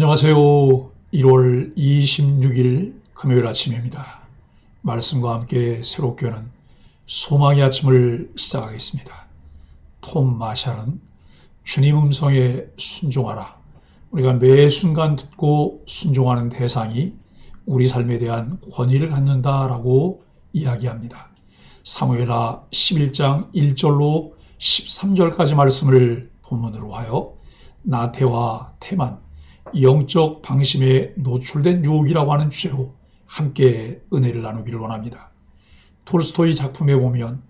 안녕하세요. 1월 26일 금요일 아침입니다. 말씀과 함께 새롭게 오는 소망의 아침을 시작하겠습니다. 톰 마샬은 주님 음성에 순종하라. 우리가 매 순간 듣고 순종하는 대상이 우리 삶에 대한 권위를 갖는다라고 이야기합니다. 사무엘하 11장 1절로 13절까지 말씀을 본문으로 하여 나태와 태만, 영적 방심에 노출된 유혹이라고 하는 주제로 함께 은혜를 나누기를 원합니다. 톨스토이 작품에 보면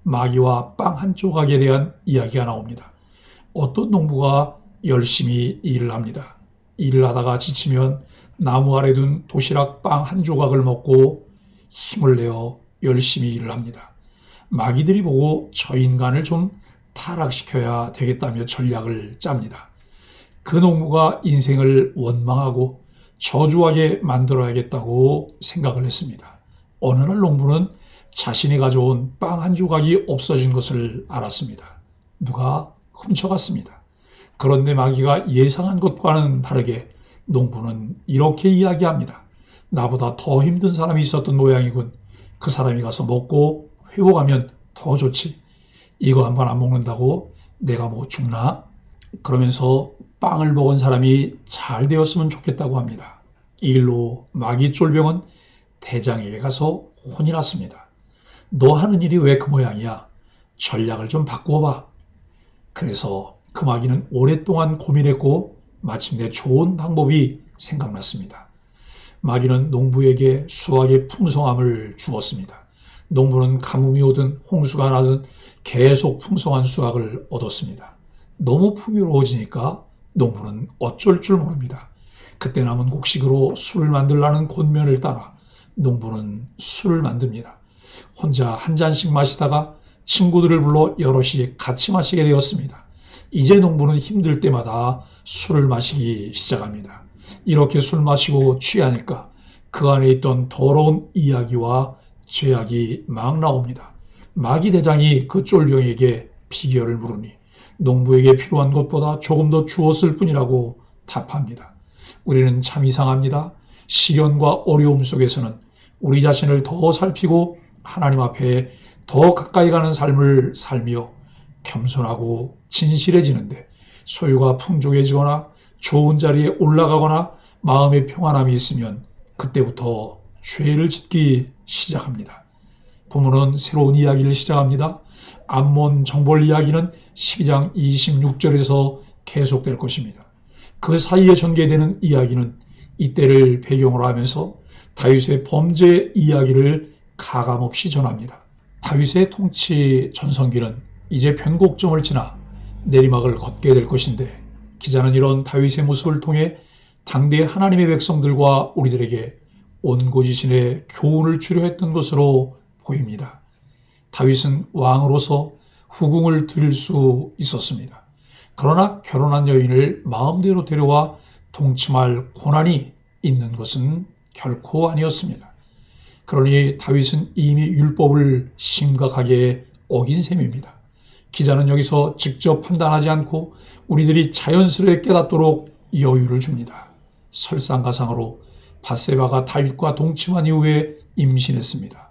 마귀와 빵 한 조각에 대한 이야기가 나옵니다. 어떤 농부가 열심히 일을 합니다. 일을 하다가 지치면 나무 아래 둔 도시락 빵 한 조각을 먹고 힘을 내어 열심히 일을 합니다. 마귀들이 보고 저 인간을 좀 타락시켜야 되겠다며 전략을 짭니다. 그 농부가 인생을 원망하고 저주하게 만들어야겠다고 생각을 했습니다. 어느 날 농부는 자신이 가져온 빵 한 조각이 없어진 것을 알았습니다. 누가 훔쳐갔습니다. 그런데 마귀가 예상한 것과는 다르게 농부는 이렇게 이야기합니다. 나보다 더 힘든 사람이 있었던 모양이군. 그 사람이 가서 먹고 회복하면 더 좋지. 이거 한 번 안 먹는다고 내가 뭐 죽나? 그러면서 빵을 먹은 사람이 잘 되었으면 좋겠다고 합니다. 이 일로 마귀 쫄병은 대장에게 가서 혼이 났습니다. 너 하는 일이 왜 그 모양이야? 전략을 좀 바꾸어 봐. 그래서 그 마귀는 오랫동안 고민했고 마침내 좋은 방법이 생각났습니다. 마귀는 농부에게 수확의 풍성함을 주었습니다. 농부는 가뭄이 오든 홍수가 나든 계속 풍성한 수확을 얻었습니다. 너무 풍요로워지니까 농부는 어쩔 줄 모릅니다. 그때 남은 곡식으로 술을 만들라는 권면을 따라 농부는 술을 만듭니다. 혼자 한 잔씩 마시다가 친구들을 불러 여럿이 같이 마시게 되었습니다. 이제 농부는 힘들 때마다 술을 마시기 시작합니다. 이렇게 술 마시고 취하니까 그 안에 있던 더러운 이야기와 죄악이 막 나옵니다. 마귀 대장이 그 쫄병에게 비결을 물으니 농부에게 필요한 것보다 조금 더 주었을 뿐이라고 답합니다. 우리는 참 이상합니다. 시련과 어려움 속에서는 우리 자신을 더 살피고 하나님 앞에 더 가까이 가는 삶을 살며 겸손하고 진실해지는데 소유가 풍족해지거나 좋은 자리에 올라가거나 마음의 평안함이 있으면 그때부터 죄를 짓기 시작합니다. 본문은 새로운 이야기를 시작합니다. 암몬 정벌 이야기는 12장 26절에서 계속될 것입니다. 그 사이에 전개되는 이야기는 이때를 배경으로 하면서 다윗의 범죄 이야기를 가감없이 전합니다. 다윗의 통치 전성기는 이제 변곡점을 지나 내리막을 걷게 될 것인데 기자는 이런 다윗의 모습을 통해 당대의 하나님의 백성들과 우리들에게 온고지신의 교훈을 주려 했던 것으로 보입니다. 다윗은 왕으로서 후궁을 드릴 수 있었습니다. 그러나 결혼한 여인을 마음대로 데려와 동침할 권한이 있는 것은 결코 아니었습니다. 그러니 다윗은 이미 율법을 심각하게 어긴 셈입니다. 기자는 여기서 직접 판단하지 않고 우리들이 자연스레 깨닫도록 여유를 줍니다. 설상가상으로 밧세바가 다윗과 동침한 이후에 임신했습니다.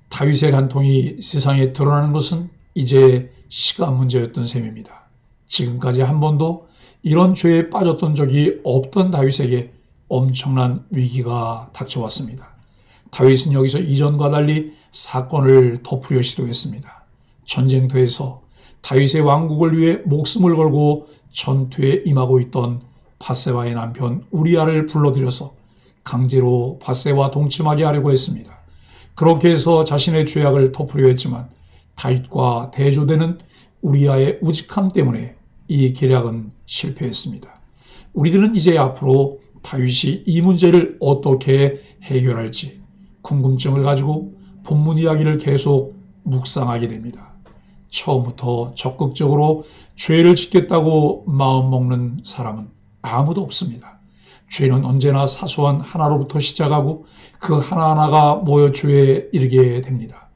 다윗의 간통이 세상에 드러나는 것은 이제 시간 문제였던 셈입니다. 지금까지 한 번도 이런 죄에 빠졌던 적이 없던 다윗에게 엄청난 위기가 닥쳐왔습니다. 다윗은 여기서 이전과 달리 사건을 덮으려 시도했습니다. 전쟁터에서 다윗의 왕국을 위해 목숨을 걸고 전투에 임하고 있던 밧세바의 남편 우리아를 불러들여서 강제로 밧세바와 동침하게 하려고 했습니다. 그렇게 해서 자신의 죄악을 덮으려 했지만 다윗과 대조되는 우리아의 우직함 때문에 이 계략은 실패했습니다. 우리들은 이제 앞으로 다윗이 이 문제를 어떻게 해결할지 궁금증을 가지고 본문 이야기를 계속 묵상하게 됩니다. 처음부터 적극적으로 죄를 짓겠다고 마음먹는 사람은 아무도 없습니다. 죄는 언제나 사소한 하나로부터 시작하고 그 하나하나가 모여 죄에 이르게 됩니다.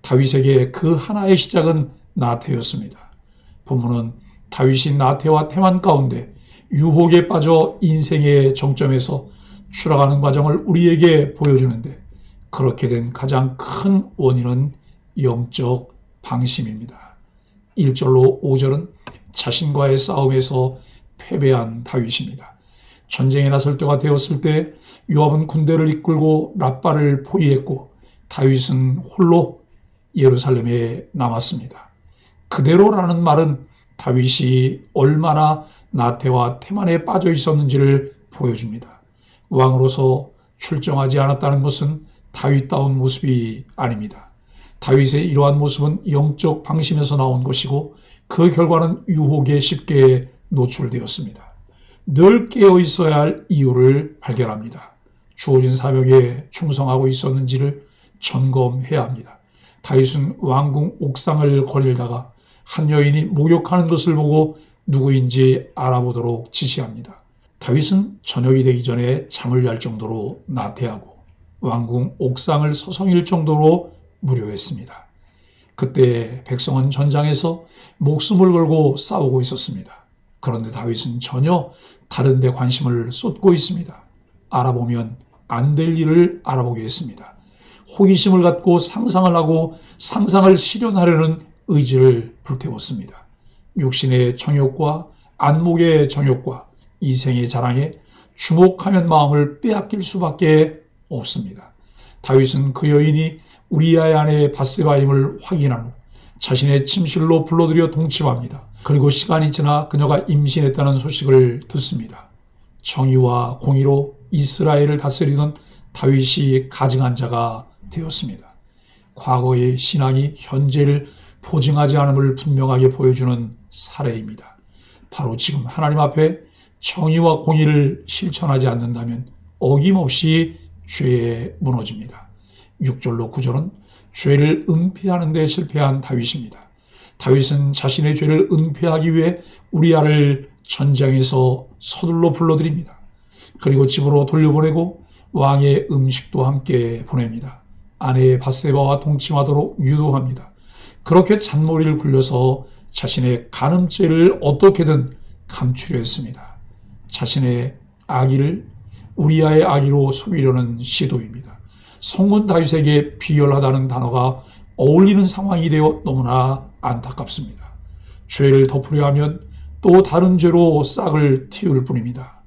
다윗에게 그 하나의 시작은 나태였습니다. 본문은 다윗이 나태와 태만 가운데 유혹에 빠져 인생의 정점에서 추락하는 과정을 우리에게 보여주는데, 그렇게 된 가장 큰 원인은 영적 방심입니다. 1절로 5절은 자신과의 싸움에서 패배한 다윗입니다. 전쟁에 나설 때가 되었을 때 요압은 군대를 이끌고 랍바를 포위했고 다윗은 홀로 예루살렘에 남았습니다. 그대로라는 말은 다윗이 얼마나 나태와 태만에 빠져 있었는지를 보여줍니다. 왕으로서 출정하지 않았다는 것은 다윗다운 모습이 아닙니다. 다윗의 이러한 모습은 영적 방심에서 나온 것이고 그 결과는 유혹에 쉽게 노출되었습니다. 늘 깨어 있어야 할 이유를 발견합니다. 주어진 사명에 충성하고 있었는지를 점검해야 합니다. 다윗은 왕궁 옥상을 거닐다가 한 여인이 목욕하는 것을 보고 누구인지 알아보도록 지시합니다. 다윗은 저녁이 되기 전에 잠을 잘 정도로 나태하고 왕궁 옥상을 서성일 정도로 무료했습니다. 그때 백성은 전장에서 목숨을 걸고 싸우고 있었습니다. 그런데 다윗은 전혀 다른 데 관심을 쏟고 있습니다. 알아보면 안 될 일을 알아보게 했습니다. 호기심을 갖고 상상을 하고 상상을 실현하려는 의지를 불태웠습니다. 육신의 정욕과 안목의 정욕과 이생의 자랑에 주목하는 마음을 빼앗길 수밖에 없습니다. 다윗은 그 여인이 우리아의 아내 밧세바임을 확인한 후 자신의 침실로 불러들여 동침합니다. 그리고 시간이 지나 그녀가 임신했다는 소식을 듣습니다. 정의와 공의로 이스라엘을 다스리던 다윗이 가증한 자가 되었습니다. 과거의 신앙이 현재를 보증하지 않음을 분명하게 보여주는 사례입니다. 바로 지금 하나님 앞에 정의와 공의를 실천하지 않는다면 어김없이 죄에 무너집니다. 6절로 9절은 죄를 은폐하는 데 실패한 다윗입니다. 다윗은 자신의 죄를 은폐하기 위해 우리아를 전장에서 서둘러 불러들입니다. 그리고 집으로 돌려보내고 왕의 음식도 함께 보냅니다. 아내 밧세바와 동침하도록 유도합니다. 그렇게 잔머리를 굴려서 자신의 간음죄를 어떻게든 감추려 했습니다. 자신의 악의를 우리아의 악의로 속이려는 시도입니다. 성군 다윗에게 비열하다는 단어가 어울리는 상황이 되어 너무나 안타깝습니다. 죄를 덮으려 하면 또 다른 죄로 싹을 틔울 뿐입니다.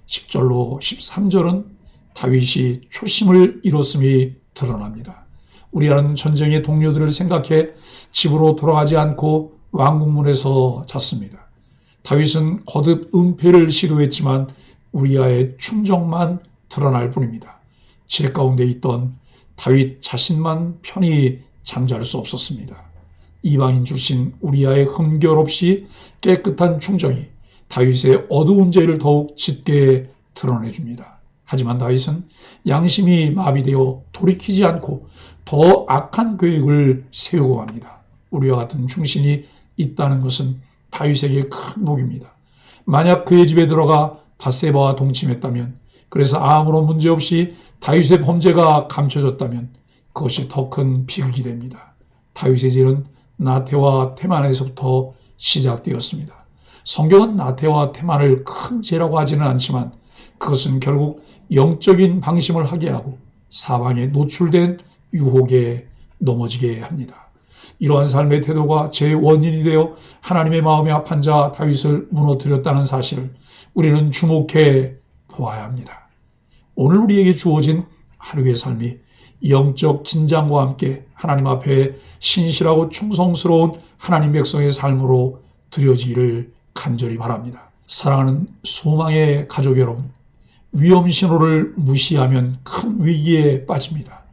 10절로 13절은 다윗이 초심을 잃었음이 드러납니다. 우리아는 전쟁의 동료들을 생각해 집으로 돌아가지 않고 왕궁문에서 잤습니다. 다윗은 거듭 은폐를 시도했지만 우리아의 충정만 드러날 뿐입니다. 제 가운데 있던 다윗 자신만 편히 잠잘 수 없었습니다. 이방인 출신 우리아의 흠결 없이 깨끗한 충정이 다윗의 어두운 죄를 더욱 짙게 드러내줍니다. 하지만 다윗은 양심이 마비되어 돌이키지 않고 더 악한 계획을 세우고 합니다. 우리와 같은 충신이 있다는 것은 다윗에게 큰 복입니다. 만약 그의 집에 들어가 밧세바와 동침했다면, 그래서 아무런 문제 없이 다윗의 범죄가 감춰졌다면 그것이 더 큰 비극이 됩니다. 다윗의 죄는 나태와 태만에서부터 시작되었습니다. 성경은 나태와 태만을 큰 죄라고 하지는 않지만 그것은 결국 영적인 방심을 하게 하고 사방에 노출된 유혹에 넘어지게 합니다. 이러한 삶의 태도가 죄의 원인이 되어 하나님의 마음에 합한 자 다윗을 무너뜨렸다는 사실을 우리는 주목해 보아야 합니다. 오늘 우리에게 주어진 하루의 삶이 영적 진장과 함께 하나님 앞에 신실하고 충성스러운 하나님 백성의 삶으로 드려지기를 간절히 바랍니다. 사랑하는 소망의 가족 여러분, 위험 신호를 무시하면 큰 위기에 빠집니다.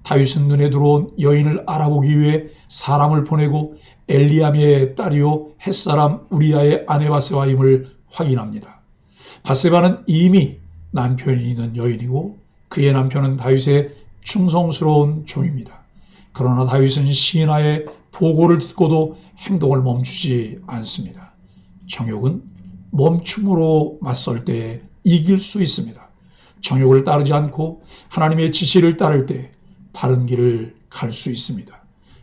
다윗은 눈에 들어온 여인을 알아보기 위해 사람을 보내고 엘리암의 딸이요 햇사람 우리아의 아내 밧세바임을 확인합니다. 밧세바는 이미 남편이 있는 여인이고 그의 남편은 다윗의 충성스러운 종입니다. 그러나 다윗은 시인하의 보고를 듣고도 행동을 멈추지 않습니다. 정욕은 멈춤으로 맞설 때 이길 수 있습니다. 정욕을 따르지 않고 하나님의 지시를 따를 때 바른 길을 갈 수 있습니다.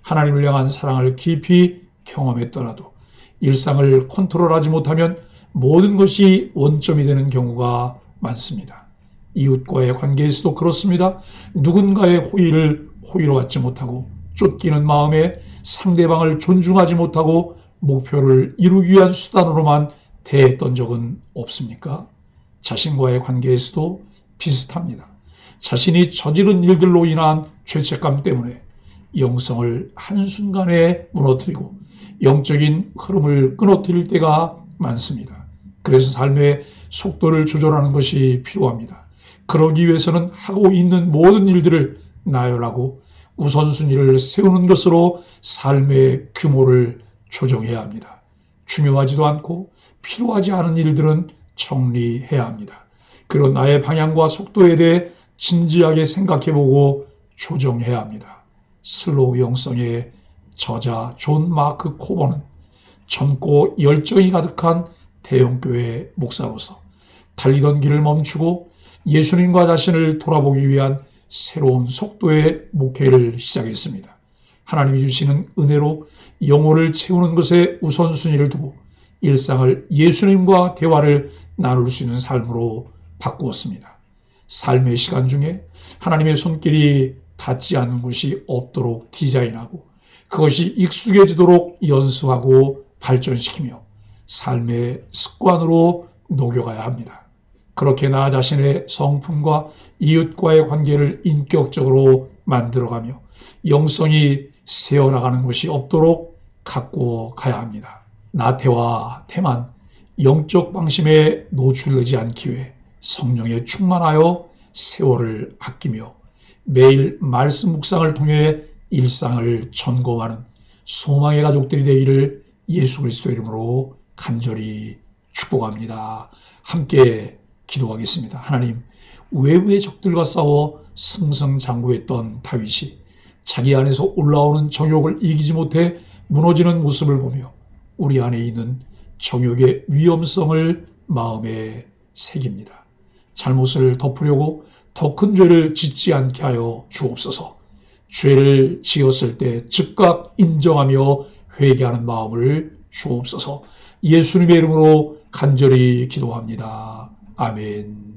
하나님을 향한 사랑을 깊이 경험했더라도 일상을 컨트롤하지 못하면 모든 것이 원점이 되는 경우가 많습니다. 이웃과의 관계에서도 그렇습니다. 누군가의 호의를 호의로 받지 못하고 쫓기는 마음에 상대방을 존중하지 못하고 목표를 이루기 위한 수단으로만 대했던 적은 없습니까? 자신과의 관계에서도 비슷합니다. 자신이 저지른 일들로 인한 죄책감 때문에 영성을 한순간에 무너뜨리고 영적인 흐름을 끊어뜨릴 때가 많습니다. 그래서 삶의 속도를 조절하는 것이 필요합니다. 그러기 위해서는 하고 있는 모든 일들을 나열하고 우선순위를 세우는 것으로 삶의 규모를 조정해야 합니다. 중요하지도 않고 필요하지 않은 일들은 정리해야 합니다. 그리고 나의 방향과 속도에 대해 진지하게 생각해보고 조정해야 합니다. 슬로우 영성의 저자 존 마크 코버는 젊고 열정이 가득한 대형교회 목사로서 달리던 길을 멈추고 예수님과 자신을 돌아보기 위한 새로운 속도의 목회를 시작했습니다. 하나님이 주시는 은혜로 영혼을 채우는 것에 우선순위를 두고 일상을 예수님과 대화를 나눌 수 있는 삶으로 바꾸었습니다. 삶의 시간 중에 하나님의 손길이 닿지 않는 곳이 없도록 디자인하고 그것이 익숙해지도록 연수하고 발전시키며 삶의 습관으로 녹여가야 합니다. 그렇게 나 자신의 성품과 이웃과의 관계를 인격적으로 만들어가며 영성이 새어나가는 것이 없도록 가꾸어 가야 합니다. 나태와 태만, 영적 방심에 노출되지 않기 위해 성령에 충만하여 세월을 아끼며 매일 말씀 묵상을 통해 일상을 점검하는 소망의 가족들이 되기를 예수 그리스도 이름으로 간절히 축복합니다. 함께 기도하겠습니다. 하나님, 외부의 적들과 싸워 승승장구했던 다윗이 자기 안에서 올라오는 정욕을 이기지 못해 무너지는 모습을 보며 우리 안에 있는 정욕의 위험성을 마음에 새깁니다. 잘못을 덮으려고 더 큰 죄를 짓지 않게 하여 주옵소서. 죄를 지었을 때 즉각 인정하며 회개하는 마음을 주옵소서. 예수님의 이름으로 간절히 기도합니다. 아멘.